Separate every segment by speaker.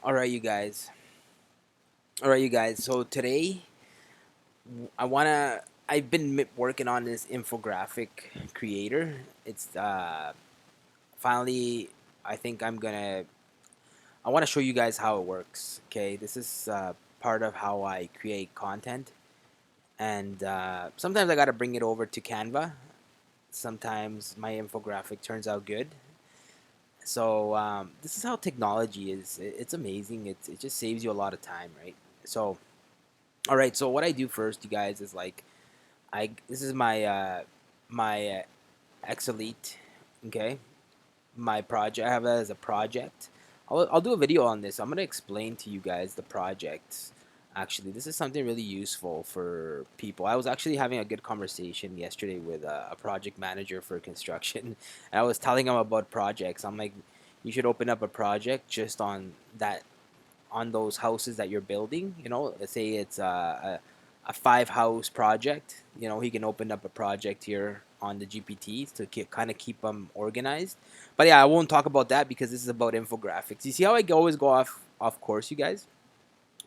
Speaker 1: All right, you guys. All right, you guys. So today, I wanna. I've been working on this infographic creator. It's finally. I think I'm gonna. I want to show you guys how it works. Okay, this is part of how I create content, and sometimes I gotta bring it over to Canva. Sometimes my infographic turns out good. So this is how technology is. It's amazing. It just saves you a lot of time, right? So all right, so what I do first, you guys, is like I this is my XElite, okay? My project. I have that as a project. I'll do a video on this. I'm gonna explain to you guys the project. Actually, this is something really useful for people. I was actually having a good conversation yesterday with a project manager for construction. And I was telling him about projects. I'm like, you should open up a project just on that on those houses that you're building. Let's say it's a 5 house project. He can open up a project here on the GPTs to kind of keep them organized. But yeah, I won't talk about that because this is about infographics. You see how I always go off course, you guys?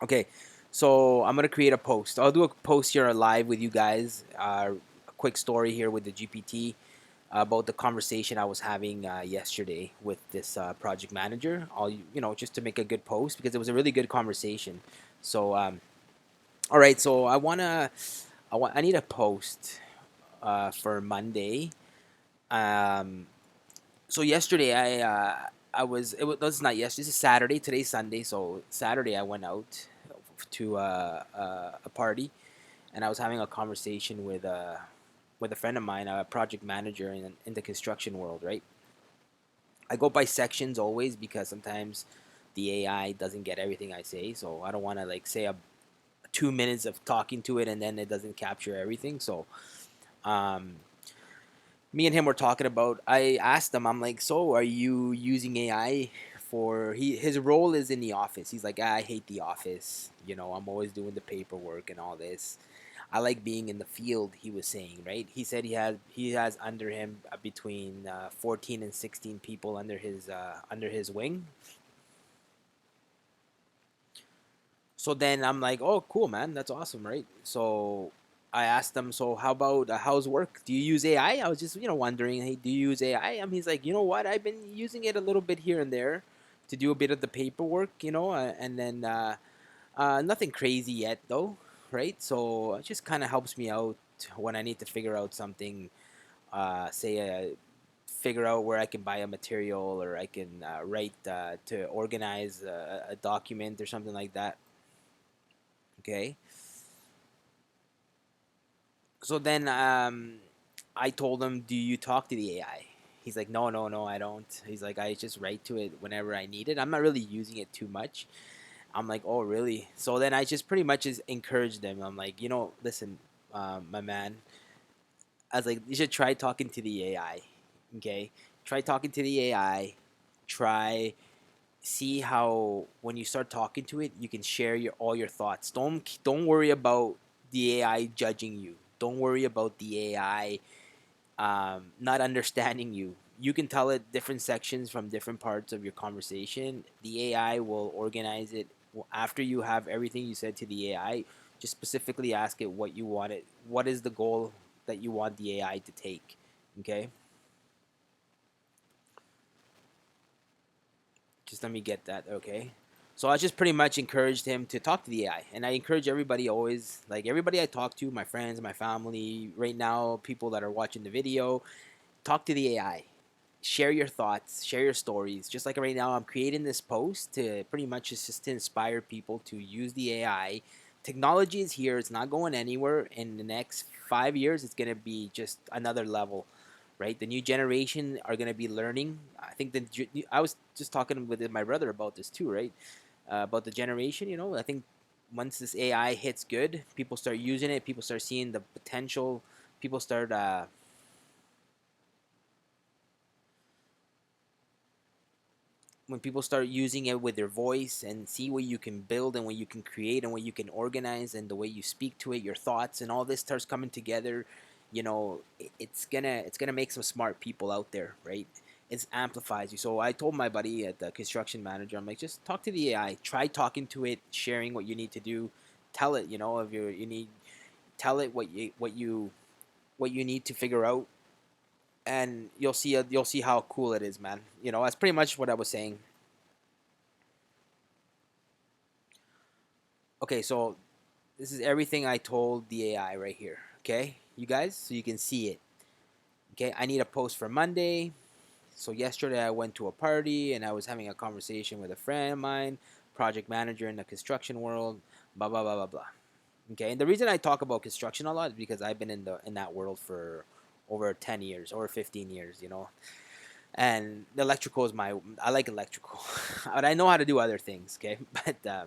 Speaker 1: Okay, so I'm gonna create a post. I'll do a post here live with you guys. A quick story here with the GPT about the conversation I was having yesterday with this project manager. Just to make a good post because it was a really good conversation. So, all right. So I need a post for Monday. Um, so yesterday that's not yesterday. This is Saturday. Today's Sunday. So Saturday I went out to a party, and I was having a conversation with a friend of mine, a project manager in the construction world, right? I go by sections always because sometimes the AI doesn't get everything I say, so I don't want to like say a 2 minutes of talking to it and then it doesn't capture everything. So, um, me and him were talking about. I asked him, I'm like, so are you using AI for his role is in the office. He's like, I hate the office. I'm always doing the paperwork and all this. I like being in the field. He was saying, right? He said he has under him between 14 and 16 people under his wing. So then I'm like, oh, cool, man, that's awesome, right? So I asked him, so how about how's work? Do you use AI? I was just wondering, hey, do you use AI? He's like, you know what? I've been using it a little bit here and there to do a bit of the paperwork, and then nothing crazy yet though, right? So it just kind of helps me out when I need to figure out something. Say, figure out where I can buy a material or I can write to organize a document or something like that. Okay. So then I told him, "Do you talk to the AI?" He's like, "No, no, no, I don't." He's like, "I just write to it whenever I need it. I'm not really using it too much." I'm like, "Oh, really?" So then I just pretty much just encouraged them. I'm like, listen, my man. I was like, you should try talking to the AI. Okay, try talking to the AI. Try see how when you start talking to it, you can share all your thoughts. Don't worry about the AI judging you. Don't worry about the AI not understanding you. You can tell it different sections from different parts of your conversation. The AI will organize it after you have everything you said to the AI. Just specifically ask it what you want it. What is the goal that you want the AI to take? Okay, just let me get that. Okay. So I just pretty much encouraged him to talk to the AI, and I encourage everybody always, like everybody I talk to, my friends, my family, right now, people that are watching the video, talk to the AI, share your thoughts, share your stories. Just like right now, I'm creating this post to pretty much just to inspire people to use the AI. Technology is here, it's not going anywhere. In the next 5 years, it's going to be just another level, right? The new generation are going to be learning. I think I was just talking with my brother about this too, right? About the generation, I think once this AI hits good, people start using it, people start seeing the potential, people start when people start using it with their voice and see what you can build and what you can create and what you can organize and the way you speak to it, your thoughts and all this starts coming together, it's gonna make some smart people out there, right? it amplifies you. So I told my buddy at the construction manager, I'm like, just talk to the AI. Try talking to it, sharing what you need to do. Tell it, if you need, tell it what you need to figure out, and you'll see how cool it is, man. That's pretty much what I was saying. Okay, so this is everything I told the AI right here. Okay, you guys, so you can see it. Okay, I need a post for Monday. So yesterday I went to a party and I was having a conversation with a friend of mine, project manager in the construction world, blah blah blah blah blah. Okay, and the reason I talk about construction a lot is because I've been in that world for over 10 years, over 15 years, And the electrical is I like electrical, but I know how to do other things. Okay, but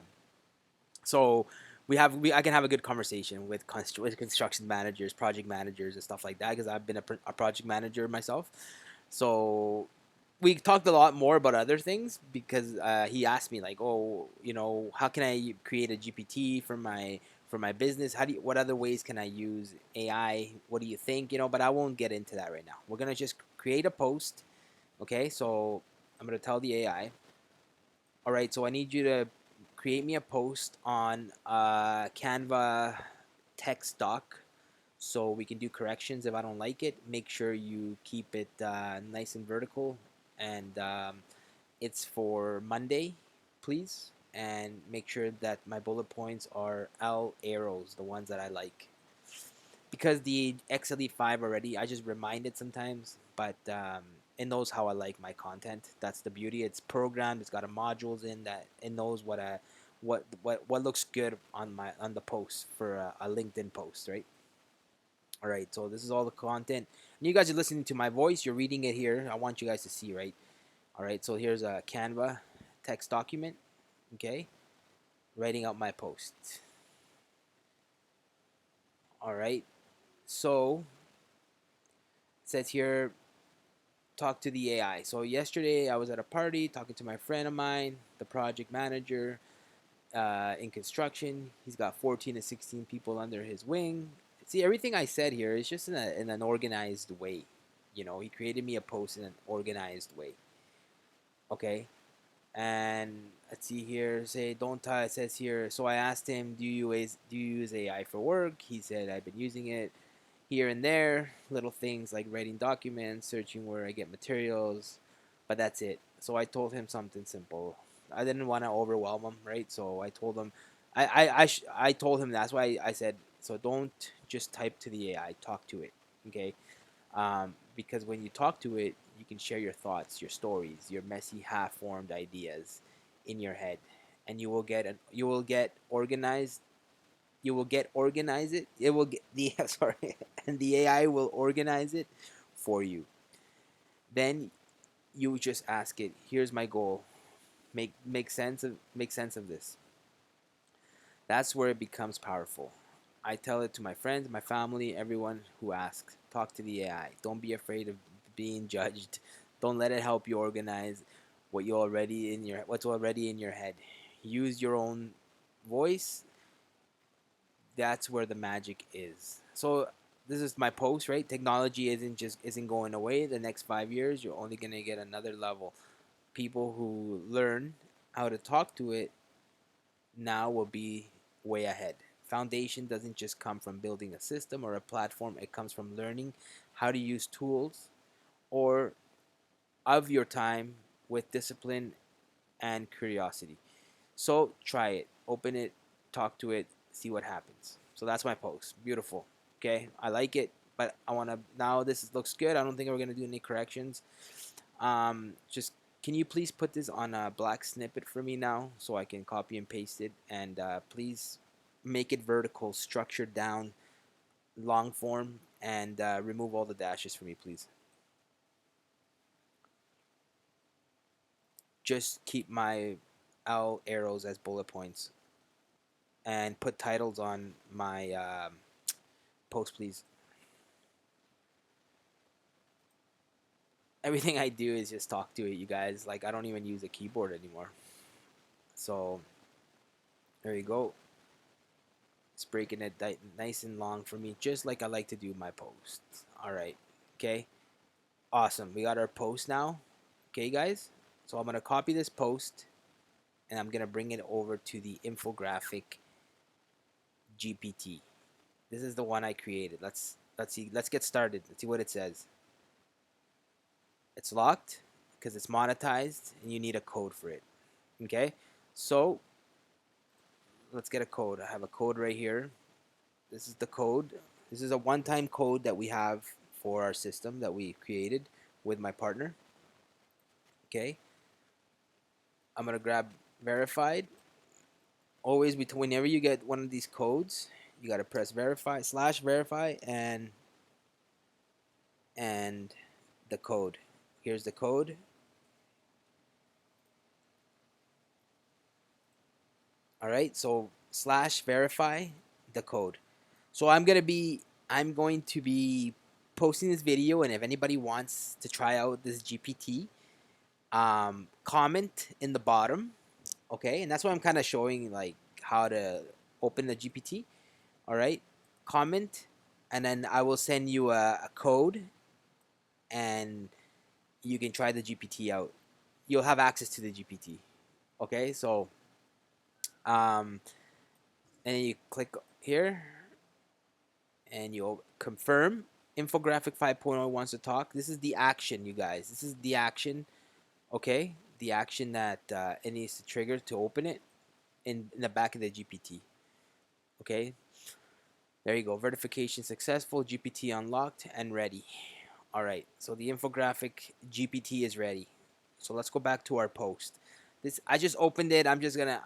Speaker 1: so I can have a good conversation with construction managers, project managers, and stuff like that because I've been a project manager myself. So we talked a lot more about other things because he asked me like, oh, how can I create a GPT for my business? What other ways can I use AI? What do you think? But I won't get into that right now. We're gonna just create a post. Okay, so I'm gonna tell the AI. All right, so I need you to create me a post on Canva text doc so we can do corrections if I don't like it. Make sure you keep it nice and vertical, and it's for Monday, please. And make sure that my bullet points are L arrows, the ones that I like. Because the XElite 5 already, I just remind it sometimes, but it knows how I like my content. That's the beauty. It's programmed. It's got a modules in that it knows what looks good on the post for a LinkedIn post, right? All right, so this is all the content. And you guys are listening to my voice. You're reading it here. I want you guys to see, right? All right, so here's a Canva text document. Okay, writing out my post. All right, so it says here, talk to the AI. So yesterday I was at a party talking to my friend of mine, the project manager in construction. He's got 14 to 16 people under his wing. See, everything I said here is just in an organized way. He created me a post in an organized way. Okay, and let's see here. Say don't tie. It says here. So I asked him, do you use AI for work? He said I've been using it here and there, little things like writing documents, searching where I get materials, but that's it. So I told him something simple. I didn't want to overwhelm him, right? So I told him, I told him that's why I said, so don't just type to the AI, talk to it, okay? Because when you talk to it, you can share your thoughts, your stories, your messy, half-formed ideas in your head, and you will get organized it will get the sorry and the AI will organize it for you. Then you just ask it, here's my goal, make sense of this. That's where it becomes powerful. I tell it to my friends, my family, everyone who asks. Talk to the AI. Don't be afraid of being judged. Don't let it help you organize what's already in your head. Use your own voice. That's where the magic is. So this is my post, right? Technology isn't going away. The next 5 years, you're only gonna get another level. People who learn how to talk to it now will be way ahead. Foundation doesn't just come from building a system or a platform. It comes from learning how to use tools or of your time with discipline and curiosity. So try it, open it, talk to it, see what happens. So that's my post. Beautiful. Okay, I like it, but I want to now. Looks good. I don't think we're gonna do any corrections. Just can you please put this on a black snippet for me now so I can copy and paste it, and please make it vertical, structured down, long form, and remove all the dashes for me, please. Just keep my L arrows as bullet points and put titles on my post, please. Everything I do is just talk to it, you guys. Like, I don't even use a keyboard anymore. So there you go. It's breaking it nice and long for me, just like I like to do my posts. All right. Okay. Awesome. We got our post now. Okay, guys. So I'm gonna copy this post and I'm gonna bring it over to the Infographic GPT. This is the one I created. Let's see. Let's get started. Let's see what it says. It's locked because it's monetized and you need a code for it. Okay, so let's get a code. I have a code right here. This is the code. This is a one-time code that we have for our system that we created with my partner. Okay, I'm gonna grab verified. Always between whenever you get one of these codes, you gotta press verify slash verify and the code. Here's the code. All right, so slash verify the code. So I'm going to be posting this video, and if anybody wants to try out this GPT, comment in the bottom, okay? And that's why I'm kind of showing like how to open the GPT. All right, comment, and then I will send you a code, and you can try the GPT out. You'll have access to the GPT. Okay, so um, and you click here and you'll confirm. Infographic 5.0 wants to talk. This is the action, you guys. This is the action, okay? The action that it needs to trigger to open it in the back of the GPT, okay? There you go. Verification successful. GPT unlocked and ready. All right. So the infographic GPT is ready. So let's go back to our post. This I just opened it. I'm just gonna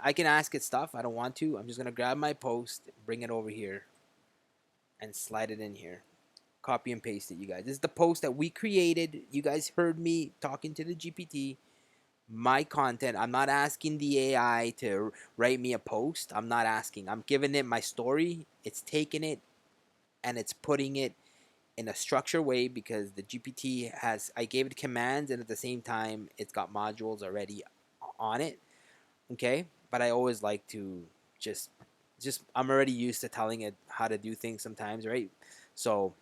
Speaker 1: I can ask it stuff. I don't want to. I'm just gonna grab my post, bring it over here, and slide it in here. Copy and paste it, you guys. This is the post that we created. You guys heard me talking to the GPT. My content. I'm not asking the AI to write me a post. I'm not asking. I'm giving it my story. It's taking it and it's putting it in a structured way because the GPT has, I gave it commands and at the same time it's got modules already on it. Okay. But I always like to just, I'm already used to telling it how to do things sometimes, right? So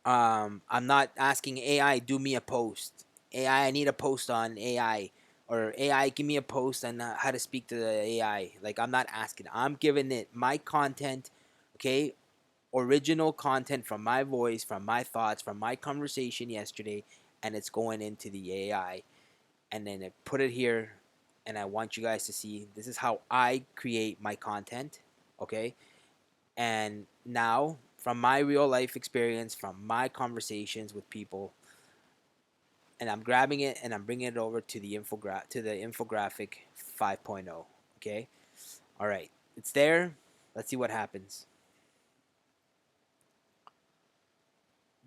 Speaker 1: I'm not asking AI do me a post. I need a post on AI, or AI give me a post on how to speak to the AI. Like I'm not asking. I'm giving it my content, okay? Original content from my voice, from my thoughts, from my conversation yesterday, and it's going into the AI, and then I put it here, and I want you guys to see this is how I create my content, okay? And now, from my real life experience, from my conversations with people, and I'm grabbing it and I'm bringing it over to the infographic 5.0. Okay, all right, it's there. Let's see what happens.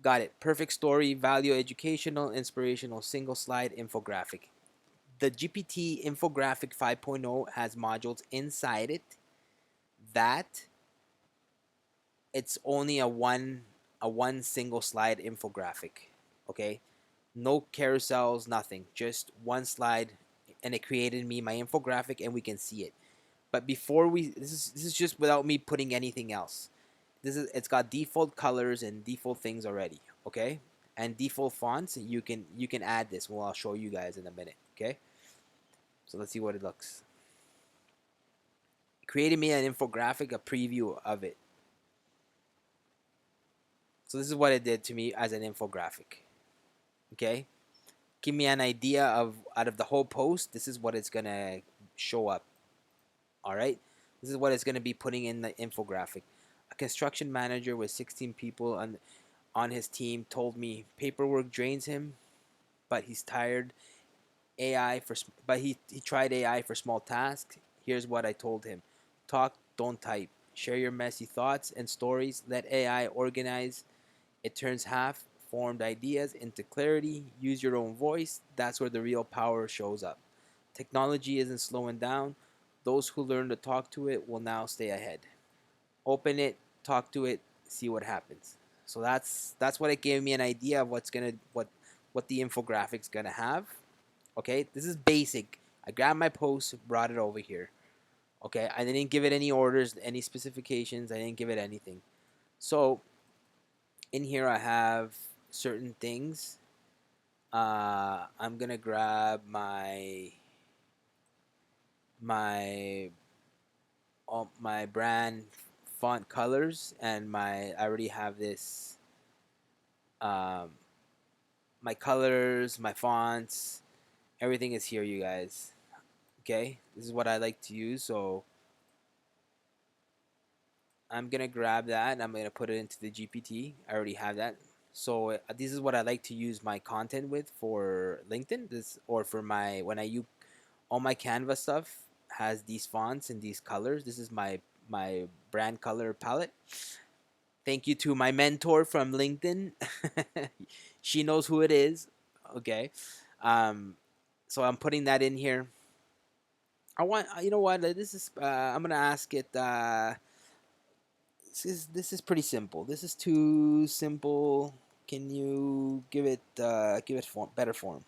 Speaker 1: Got it. Perfect story, value, educational, inspirational, single slide infographic. The GPT infographic 5.0 has modules inside it that it's only a one single slide infographic. Okay, no carousels, nothing, just one slide, and it created me my infographic, and we can see it. But before we, this is just without me putting anything else. It's got default colors and default things already, okay, and default fonts. You can add this. Well, I'll show you guys in a minute, okay. So let's see what it looks. It created me an infographic, a preview of it. So this is what it did to me as an infographic, okay. Give me an idea of out of the whole post, this is what it's gonna show up. All right, this is what it's gonna be putting in the infographic. A construction manager with 16 people on his team told me paperwork drains him, but he's tired. AI for but he tried AI for small tasks. Here's what I told him: talk, don't type. Share your messy thoughts and stories. Let AI organize. It turns half formed ideas into clarity. Use your own voice. That's where the real power shows up. Technology isn't slowing down. Those who learn to talk to it will now stay ahead. Open it, talk to it, see what happens. So that's what it gave me an idea of what the infographic's gonna have. Okay, this is basic. I grabbed my post, brought it over here. Okay, I didn't give it any orders, any specifications. I didn't give it anything. So in here I have certain things. I'm gonna grab my all my brand font colors, and I already have this, um, my colors, my fonts, everything is here, you guys. Okay, this is what I like to use, so I'm gonna grab that and I'm gonna put it into the GPT. I already have that. So this is what I like to use my content with for LinkedIn. This, or for my, when I use all my Canva stuff, has these fonts and these colors. This is my brand color palette. Thank you to my mentor from LinkedIn. She knows who it is. Okay. Um, so I'm putting that in here. I want, you know what? This is I'm gonna ask it. This is pretty simple. This is too simple. Can you give it form, better form?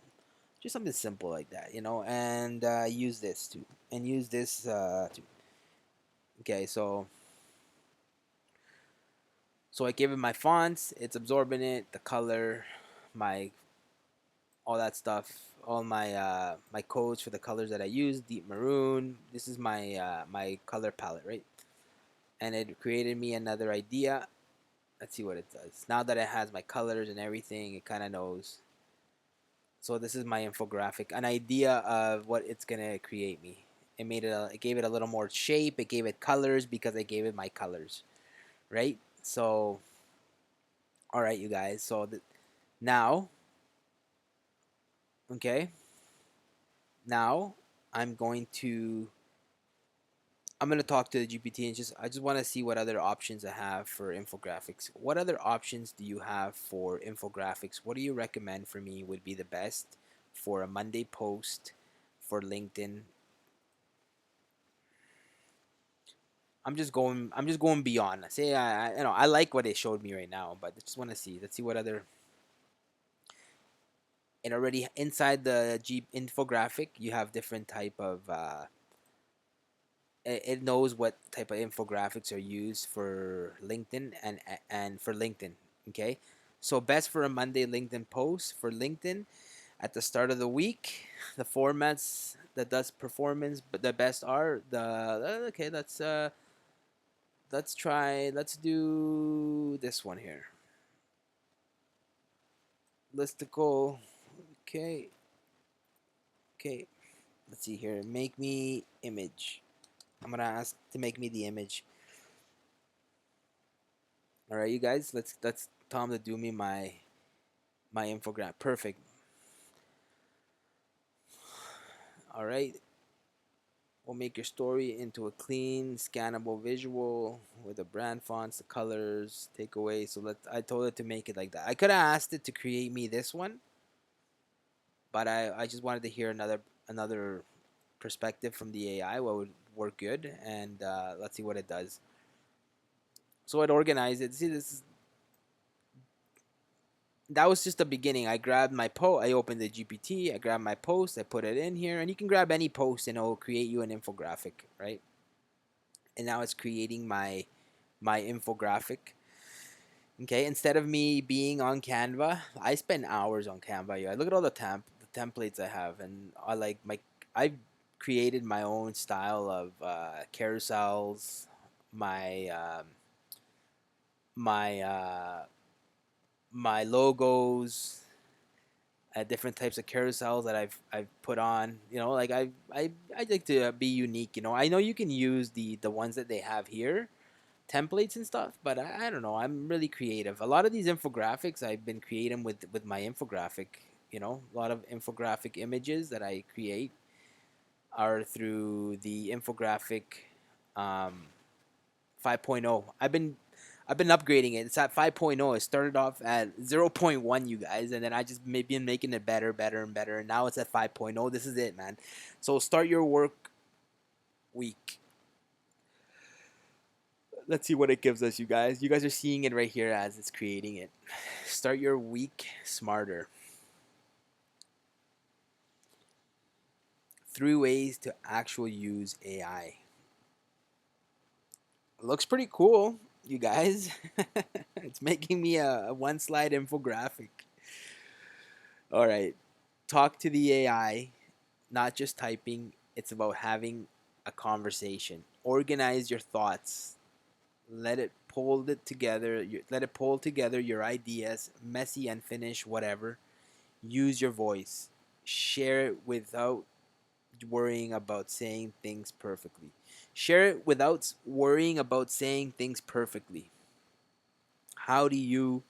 Speaker 1: Just something simple like that, and use this too, and use this too. Okay, so I gave it my fonts. It's absorbing it, the color, my all that stuff, all my codes for the colors that I use. Deep maroon. This is my color palette, right? And it created me another idea. Let's see what it does. Now that it has my colors and everything, it kind of knows. So this is my infographic, an idea of what it's gonna create me. It gave it a little more shape. It gave it colors because I gave it my colors, right? So, all right, you guys. So now, okay, now I'm going to I'm gonna talk to the GPT, and I just want to see what other options I have for infographics. What other options do you have for infographics? What do you recommend for me would be the best for a Monday post for LinkedIn? I'm just going beyond. Say I like what it showed me right now, but I just want to see. Let's see what other. And already inside the G infographic, you have different type of. It knows what type of infographics are used for LinkedIn and for LinkedIn. Okay, so best for a Monday LinkedIn post for LinkedIn at the start of the week. The formats that does performance, but the best are the okay. Let's try. Let's do this one here. Listicle. Okay. Okay. Let's see here. Make me image. I'm gonna ask to make me the image. All right, you guys. Let's tell him to do me my infographic. Perfect. All right. We'll make your story into a clean, scannable visual with the brand fonts, the colors, takeaway. So I told it to make it like that. I could have asked it to create me this one, but I just wanted to hear another perspective from the AI. What would work good, and let's see what it does. So it organized it. See, that was just the beginning. I grabbed my post. I opened the GPT. I grabbed my post. I put it in here, and you can grab any post, and it will create you an infographic, right? And now it's creating my infographic. Okay, instead of me being on Canva, I spend hours on Canva. Yeah, look at all the templates I have, and I've created my own style of carousels, my my my logos, different types of carousels that I've put on. Like I like to be unique. I know you can use the ones that they have here, templates and stuff, but I don't know. I'm really creative. A lot of these infographics I've been creating with my infographic. A lot of infographic images that I create are through the infographic um, 5.0. I've been upgrading it. It's at 5.0. It started off at 0.1, you guys, and then I just maybe been making it better, better, and better. And now it's at 5.0. This is it, man. So start your work week. Let's see what it gives us, you guys. You guys are seeing it right here as it's creating it. Start your week smarter. 3 ways to actually use AI. Looks pretty cool, you guys. It's making me a one slide infographic. All right. Talk to the AI, not just typing. It's about having a conversation. Organize your thoughts. Let it pull it together. Let it pull together your ideas, messy, unfinished, whatever. Use your voice. Share it without worrying about saying things perfectly. Share it without worrying about saying things perfectly. How do you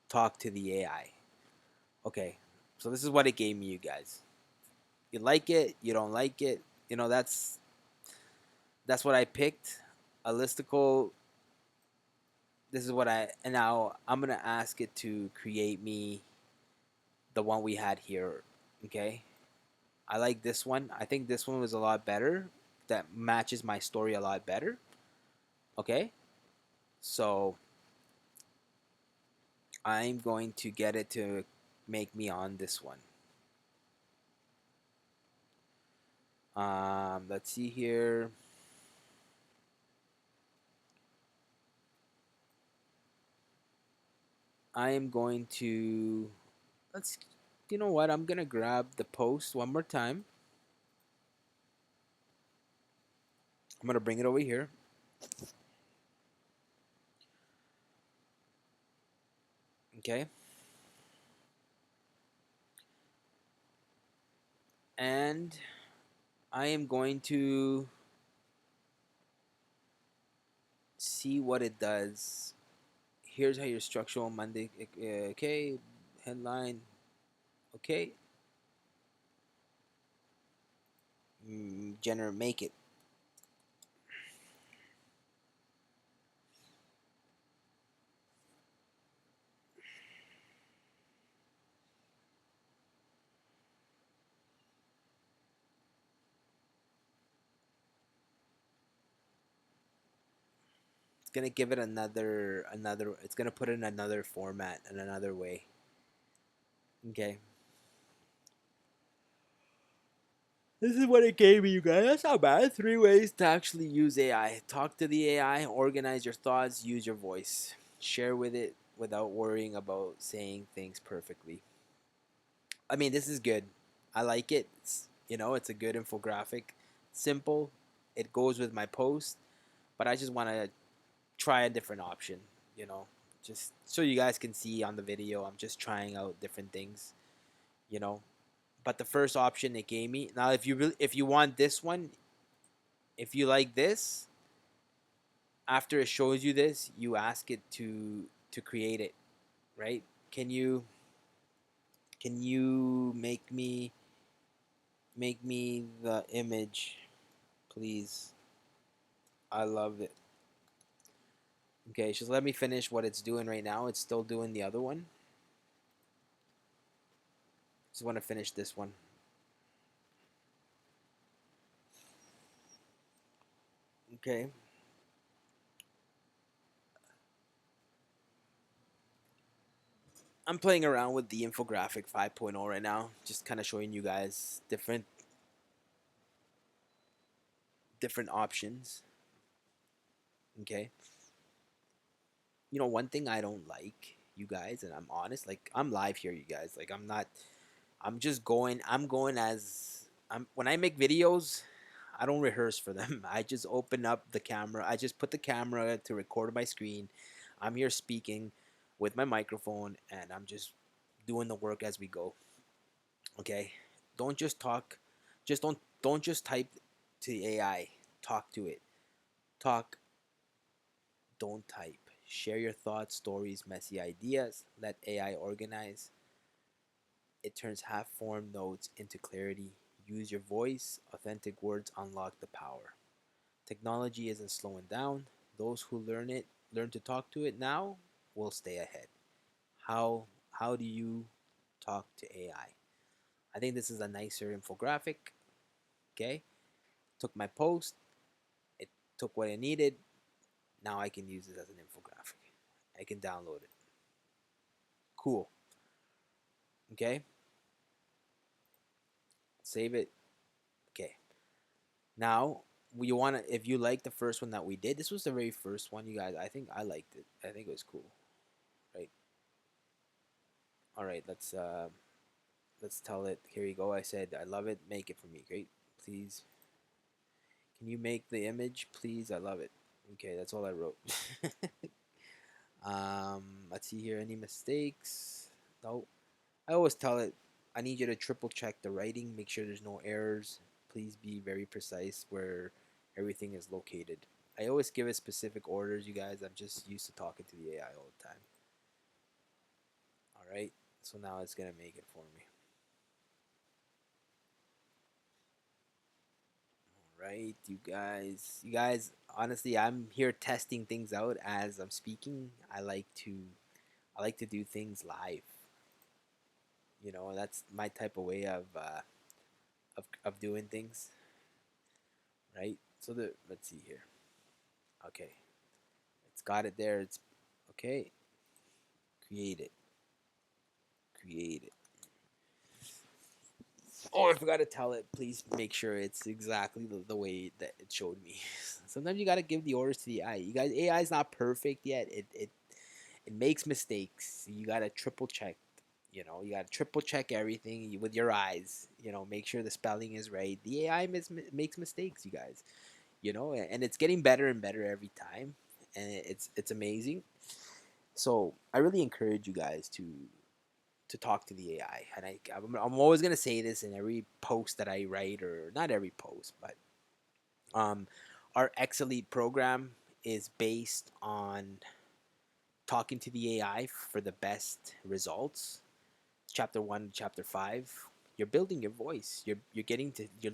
Speaker 1: talk to the AI? Okay, so this is what it gave me, you guys. You like it, you don't like it. You know, that's what I picked. A listicle. This is what I and now I'm gonna ask it to create me the one we had here. Okay, I like this one. I think this one was a lot better. That matches my story a lot better. Okay, so I'm going to get it to make me on this one. Let's see here. I am going to let's. You know what? I'm gonna grab the post one more time. I'm gonna bring it over here. Okay, and I am going to see what it does. Here's how your structural Monday. Okay, headline. Okay, generate make it. It's gonna give it another. It's gonna put it in another format and another way. Okay. This is what it gave me, you guys. That's not bad. 3 ways to actually use AI. Talk to the AI, organize your thoughts, use your voice. Share with it without worrying about saying things perfectly. I mean, this is good. I like it. It's a good infographic. Simple. It goes with my post, but I just want to try a different option, you know. Just so you guys can see on the video, I'm just trying out different things, you know. But the first option it gave me. Now if you want this one, if you like this, after it shows you this, you ask it to create it, right? Can you make me the image, please? I love it. Okay, just let me finish what it's doing right now. It's still doing the other one. Just want to finish this one. Okay. I'm playing around with the Infographic 5.0 right now, just kind of showing you guys different options. Okay. One thing I don't like, you guys, and I'm honest, like I'm live here, you guys. Like I'm not. I'm just going. I'm going as I'm. When I make videos, I don't rehearse for them. I just open up the camera. I just put the camera to record my screen. I'm here speaking with my microphone, and I'm just doing the work as we go. Okay, don't just talk. Just don't just type to the AI. Talk to it. Talk. Don't type. Share your thoughts, stories, messy ideas. Let AI organize. It turns half formed notes into clarity. Use your voice. Authentic words unlock the power. Technology isn't slowing down. Those who learn to talk to it now, will stay ahead. How do you talk to AI? I think this is a nicer infographic. Okay, took my post. It took what I needed. Now I can use it as an infographic. I can download it. Cool. Okay, save it. Okay. Now you want to, if you like the first one that we did, this was the very first one, you guys. I think I liked it. I think it was cool. Right. All right. Let's let's tell it. Here you go. I said I love it. Make it for me. Great. Please. Can you make the image, please? I love it. Okay, that's all I wrote. Let's see here. Any mistakes? No. I always tell it, I need you to triple check the writing, make sure there's no errors. Please be very precise where everything is located. I always give it specific orders, you guys. I'm just used to talking to the AI all the time. All right, so now it's gonna make it for me. All right, you guys. You guys, honestly, I'm here testing things out as I'm speaking. I like to do things live. You know, that's my type of way of doing things, right? So let's see here. Okay, it's got it there. It's okay. Create it. Create it. Oh, I forgot to tell it. Please make sure it's exactly the way that it showed me. Sometimes you gotta give the orders to the AI. You guys, AI is not perfect yet. It makes mistakes. You gotta triple check. You know, you gotta triple check everything with your eyes. You know, make sure the spelling is right. The AI makes mistakes, you guys. You know, and it's getting better and better every time, and it's amazing. So I really encourage you guys to talk to the AI. And I'm always gonna say this in every post that I write, or not every post, but um, our XElite program is based on talking to the AI for the best results. Chapter 1 to chapter 5, you're building your voice. You're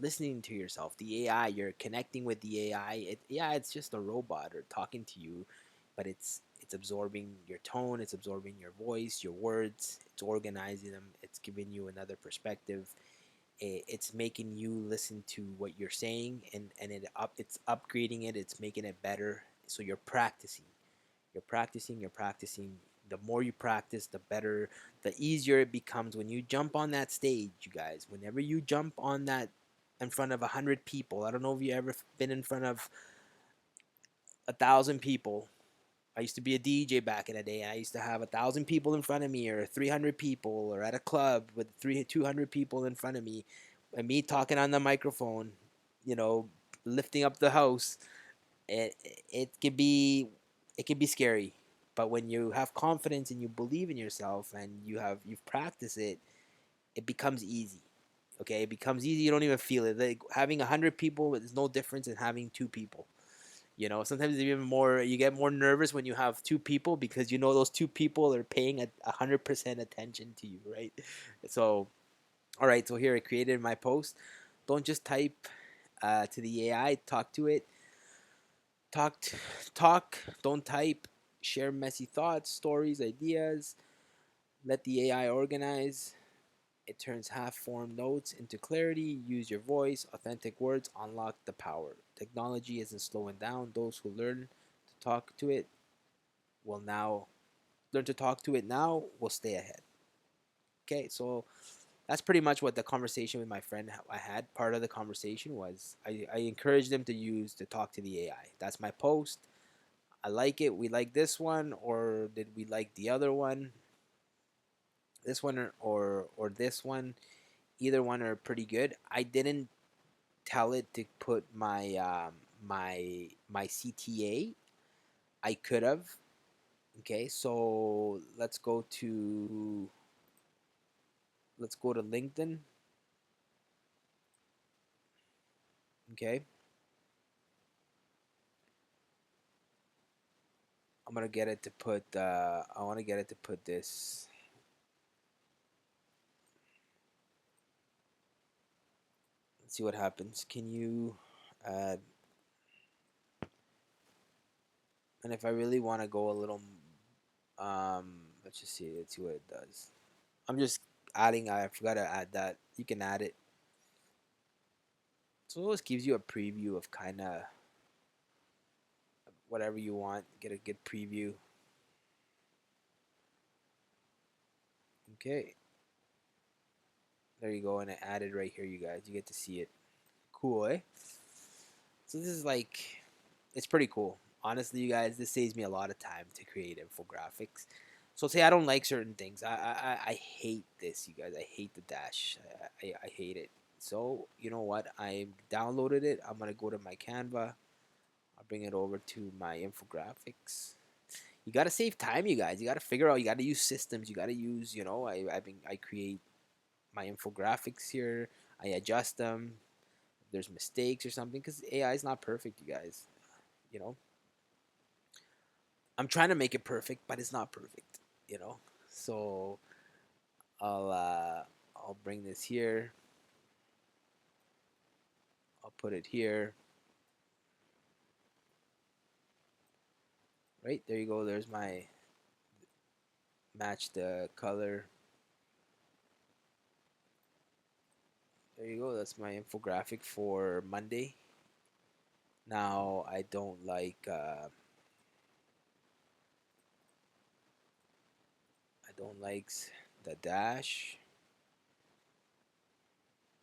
Speaker 1: listening to yourself. The AI, you're connecting with the AI. Yeah, it's just a robot or talking to you, but it's absorbing your tone, it's absorbing your voice, your words, it's organizing them, it's giving you another perspective. It's making you listen to what you're saying, and it's upgrading it, it's making it better. So you're practicing. The more you practice, the better, the easier it becomes when you jump on that stage, you guys. Whenever you jump on that in front of 100 people, I don't know if you ever been in front of 1,000 people. I used to be a DJ back in the day. I used to have 1,000 people in front of me, or 300 people, or at a club with 200 people in front of me, and me talking on the microphone, you know, lifting up the house. it it can be it can be scary, but when you have confidence and you believe in yourself and you've practiced it, it becomes easy. Okay, it becomes easy. You don't even feel it. Like having 100 people is no difference than having 2 people. You know, sometimes even more. You get more nervous when you have 2 people, because you know those 2 people are paying 100% attention to you, right? So, all right. So here I created my post. Don't just type to the AI. Talk to it. Talk, talk. Don't type. Share messy thoughts, stories, ideas. Let the AI organize. It turns half-formed notes into clarity. Use your voice, authentic words. Unlock the power. Technology isn't slowing down. Those who talk to it will now learn to talk to it now will stay ahead. Okay, so that's pretty much what the conversation with my friend I had. Part of the conversation was I encouraged them to use to talk to the AI. That's my post. I like it. We like this one, or did we like the other one? This one, or this one. Either one are pretty good. I didn't tell it to put my CTA. I could have. Okay, so let's go to LinkedIn. Okay, I'm gonna get it to put. I want to get it to put this. Let's see what happens. Can you add? And if I really want to go a little, let's just see. Let's see what it does. I'm just adding. I forgot to add that. You can add it. So this gives you a preview of kind of whatever you want. Get a good preview. Okay, there you go, and I added right here, you guys. You get to see it. Cool, eh? So this is like, it's pretty cool. Honestly, you guys, this saves me a lot of time to create infographics. So say I don't like certain things. I hate this, you guys. I hate the dash. I hate it. So you know what? I downloaded it. I'm gonna go to my Canva. I'll bring it over to my infographics. You gotta save time, you guys. You gotta figure out. You gotta use systems. You gotta use. I create my infographics here. I adjust them. If there's mistakes or something, because AI is not perfect, you guys. You know, I'm trying to make it perfect, but it's not perfect. You know, so I'll uh, I'll bring this here. I'll put it here. Right there you go. There's my match the color. There you go. That's my infographic for Monday. Now I don't like the dash.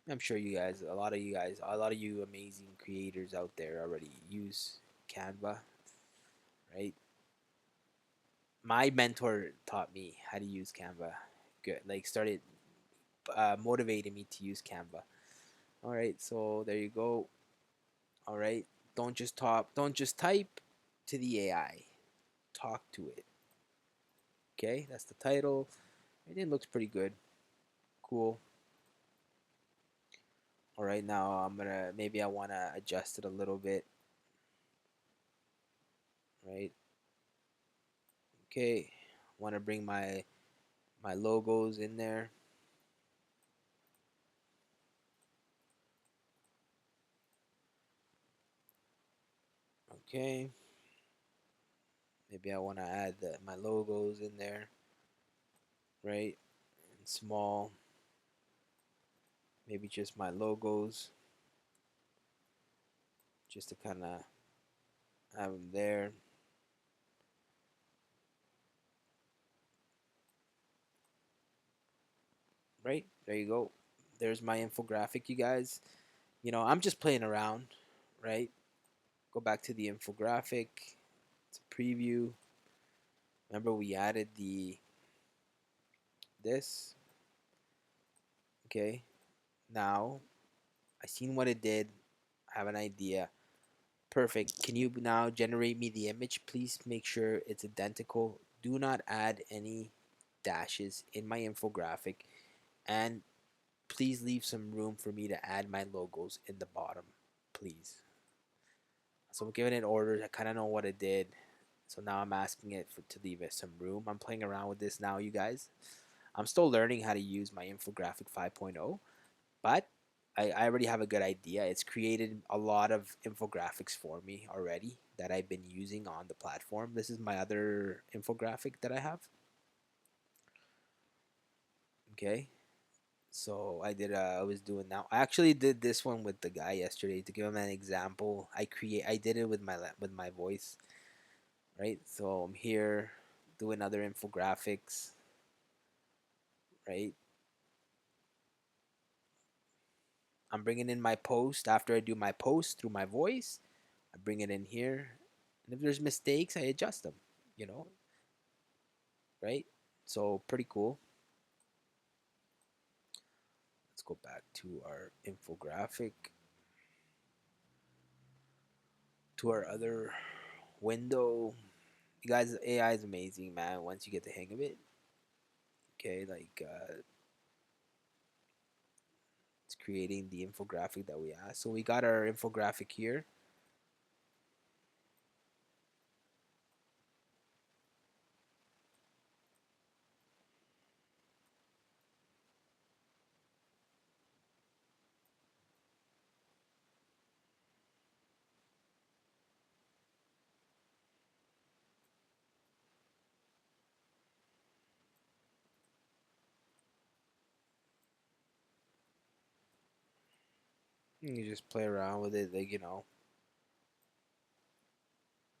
Speaker 1: I'm sure you guys, a lot of you amazing creators out there already use Canva, right? My mentor taught me how to use Canva. Good, like started motivating me to use Canva. All right, so there you go. All right, don't just talk, don't just type to the AI. Talk to it. Okay, that's the title. And it looks pretty good. Cool. All right, now maybe I wanna adjust it a little bit. Right. Okay. Want to bring my logos in there. Okay. Maybe I want to add my logos in there, right? And small. Maybe just my logos, just to kind of have them there. Right? There you go. There's my infographic, you guys. I'm just playing around, right? Go back to the infographic. It's a preview. Remember we added the this. Okay. Now I seen what it did. I have an idea. Perfect. Can you now generate me the image? Please make sure it's identical. Do not add any dashes in my infographic. And please leave some room for me to add my logos in the bottom. Please. So I'm giving it orders. I kind of know what it did. So now I'm asking it to leave it some room. I'm playing around with this now, you guys. I'm still learning how to use my infographic 5.0. But I already have a good idea. It's created a lot of infographics for me already that I've been using on the platform. This is my other infographic that I have. Okay. So I was doing now. I actually did this one with the guy yesterday to give him an example. I did it with my voice, right? So I'm here doing other infographics, right? I'm bringing in my post after I do my post through my voice. I bring it in here, and if there's mistakes, I adjust them. You know, right? So pretty cool. Let's go back to our infographic, to our other window. You guys, AI is amazing, man. Once you get the hang of it, okay, it's creating the infographic that we asked. So we got our infographic here. You just play around with it,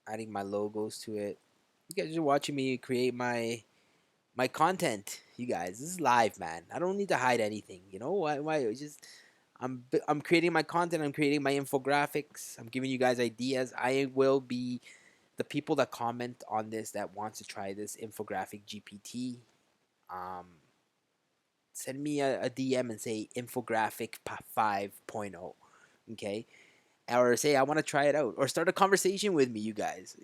Speaker 1: adding my logos to it. You guys are watching me create my content. You guys, this is live, man. I don't need to hide anything. You know why? Why? It's just I'm creating my content. I'm creating my infographics. I'm giving you guys ideas. I will be the people that comment on this that wants to try this Infographic GPT, um, send me a DM and say Infographic 5.0, okay? Or say I want to try it out, or start a conversation with me, you guys.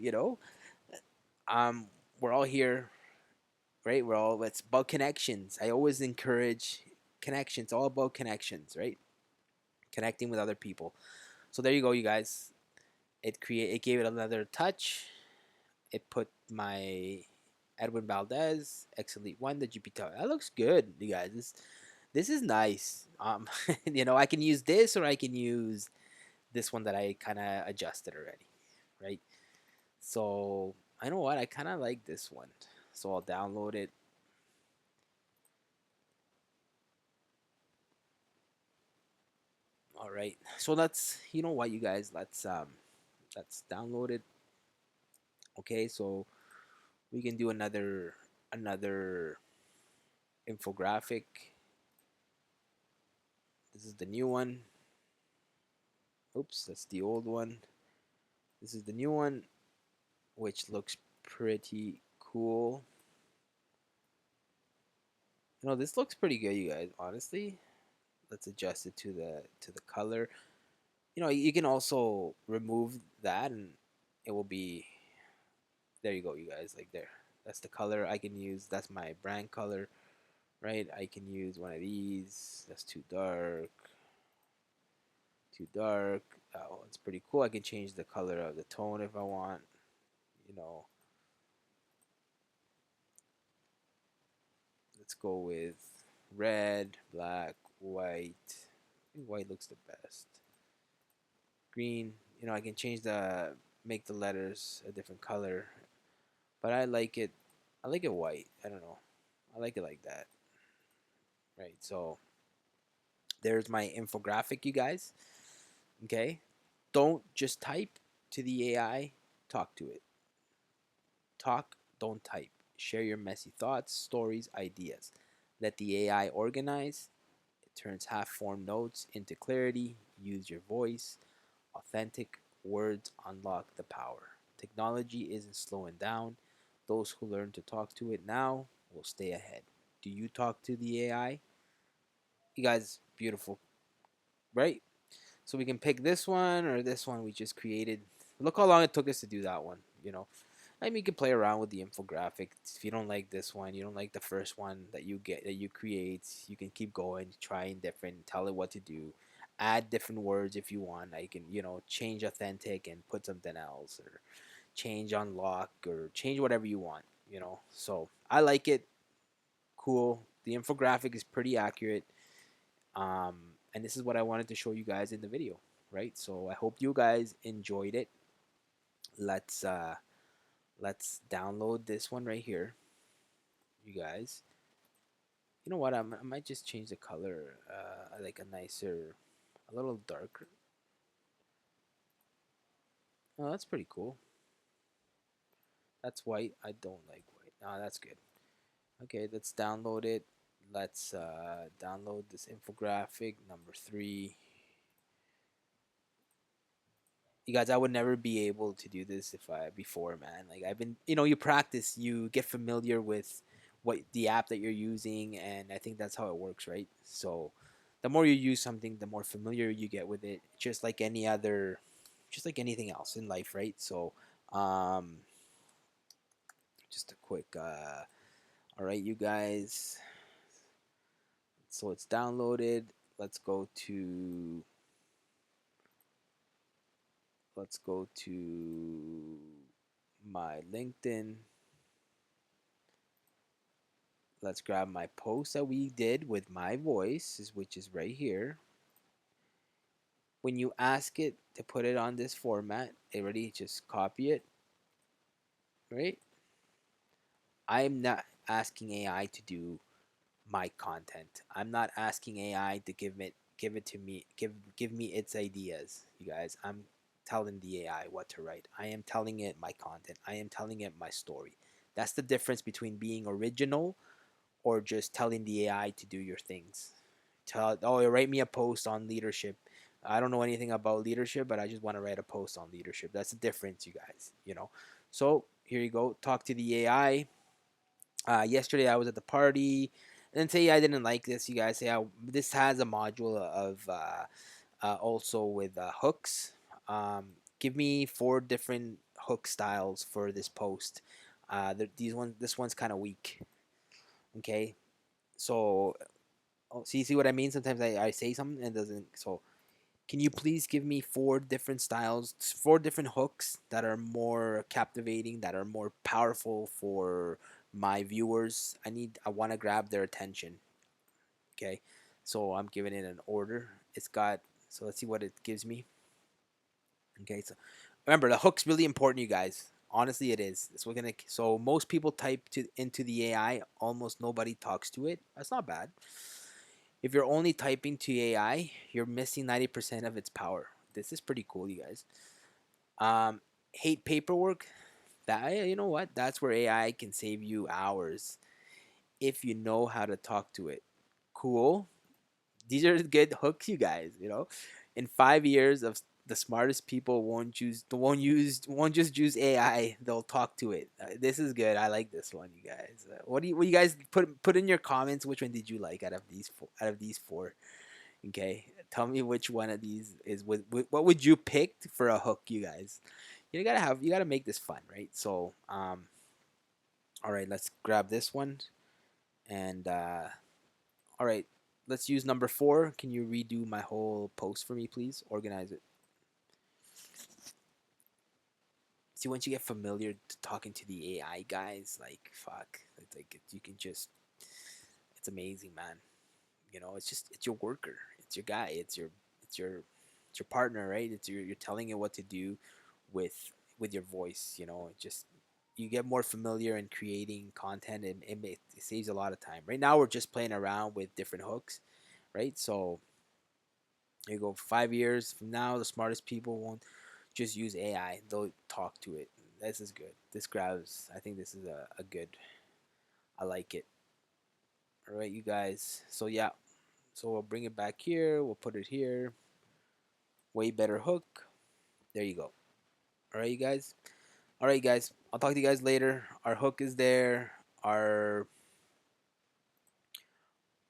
Speaker 1: Um, we're all here, right? We're all It's about connections. I always encourage connections. All about connections, right? Connecting with other people. So there you go, you guys. It gave it another touch. It put my Edwin Valdez XElite 1 the GPT. That looks good, you guys. This is nice. I can use this, or I can use this one that I kind of adjusted already, right? So I know what, I kind of like this one. So I'll download it. All right. So let's, you know what, you guys, let's download it. Okay, so we can do another infographic. This is the new one. Oops, that's the old one. This is the new one, which looks pretty cool. This looks pretty good, you guys, honestly. Let's adjust it to the color. You can also remove that, and it will be, there you go, you guys, like there. That's the color I can use. That's my brand color, right? I can use one of these. That's too dark. Too dark. Oh, it's pretty cool. I can change the color of the tone if I want. You know, let's go with red, black, white. I think white looks the best. Green. I can make the letters a different color, but I like it. I like it white. I don't know. I like it like that. Right. So there's my infographic, you guys. Okay. Don't just type to the AI. Talk to it. Talk, don't type. Share your messy thoughts, stories, ideas. Let the AI organize. It turns half formed notes into clarity. Use your voice. Authentic words unlock the power. Technology isn't slowing down. Those who learn to talk to it now will stay ahead. Do you talk to the AI? You guys, beautiful, right? So we can pick this one or this one we just created. Look how long it took us to do that one. I mean, you can play around with the infographic. If you don't like this one, you don't like the first one that you create, you can keep going, trying different, tell it what to do, add different words if you want. I can, change authentic and put something else, or change unlock, or change whatever you want. So I like it. Cool. The infographic is pretty accurate. And this is what I wanted to show you guys in the video, right? So I hope you guys enjoyed it. Let's download this one right here, you guys. You know what? I might just change the color. I like a nicer, a little darker. Oh, that's pretty cool. That's white. I don't like white. Ah, that's good. Okay, let's download it. Let's download this infographic number 3. You guys, I would never be able to do this if I before, man. Like, I've been, you practice, you get familiar with what the app that you're using, and I think that's how it works, right? So the more you use something, the more familiar you get with it, just like just like anything else in life, right? So um just a quick all right, you guys, so it's downloaded. let's go to let's go to my LinkedIn. Let's grab my post that we did with my voice, which is right here. When you ask it to put it on this format, it already just copy it, right? I'm not asking AI to do my content. I'm not asking AI to give it to me, give me its ideas, you guys. I'm telling the AI what to write. I am telling it my content. I am telling it my story. That's the difference between being original or just telling the AI to do your things. Write me a post on leadership. I don't know anything about leadership, but I just want to write a post on leadership. That's the difference, you guys. So here you go. Talk to the AI. Yesterday I was at the party, and then say I didn't like this. You guys say this has a module of also with hooks. Give me 4 different hook styles for this post. This one's kind of weak. Okay, so see what I mean. Sometimes I say something and it doesn't. So can you please give me 4 different styles, 4 different hooks that are more captivating, that are more powerful for my viewers? I want to grab their attention. Okay, so I'm giving it an order. So let's see what it gives me. Okay, so remember the hook's really important, you guys. Honestly, it is. So most people type into the AI. Almost nobody talks to it. That's not bad. If you're only typing to AI, you're missing 90% of its power. This is pretty cool, you guys. Um, hate paperwork. You know what? That's where AI can save you hours if you know how to talk to it. Cool. These are good hooks, you guys. In 5 years of the smartest people won't just use AI. They'll talk to it. This is good. I like this one, you guys. What do you guys put in your comments? Which one did you like out of these four? Okay, tell me which one of these is what would you pick for a hook, you guys? You gotta make this fun, right? So all right, let's grab this one and all right, let's use number 4. Can you redo my whole post for me, please? Organize it. See, once you get familiar to talking to the AI guys, like fuck, you can just, it's amazing, man. It's your worker, it's your guy, it's your it's your partner, right? You're telling it what to do with your voice. You get more familiar in creating content, and it saves a lot of time. Right now we're just playing around with different hooks, right? So you go 5 years from now, the smartest people won't just use AI; they'll talk to it. This is good. This grabs. I think this is a good. I like it. All right, you guys. So yeah, so we'll bring it back here. We'll put it here. Way better hook. There you go. All right, you guys. All right, guys. I'll talk to you guys later. Our hook is there. Our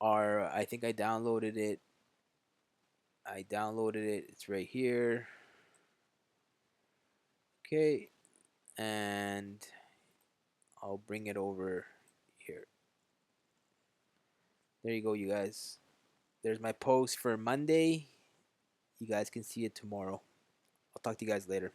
Speaker 1: I think I downloaded it. It's right here. Okay, and I'll bring it over here. There you go, you guys. There's my post for Monday. You guys can see it tomorrow. I'll talk to you guys later.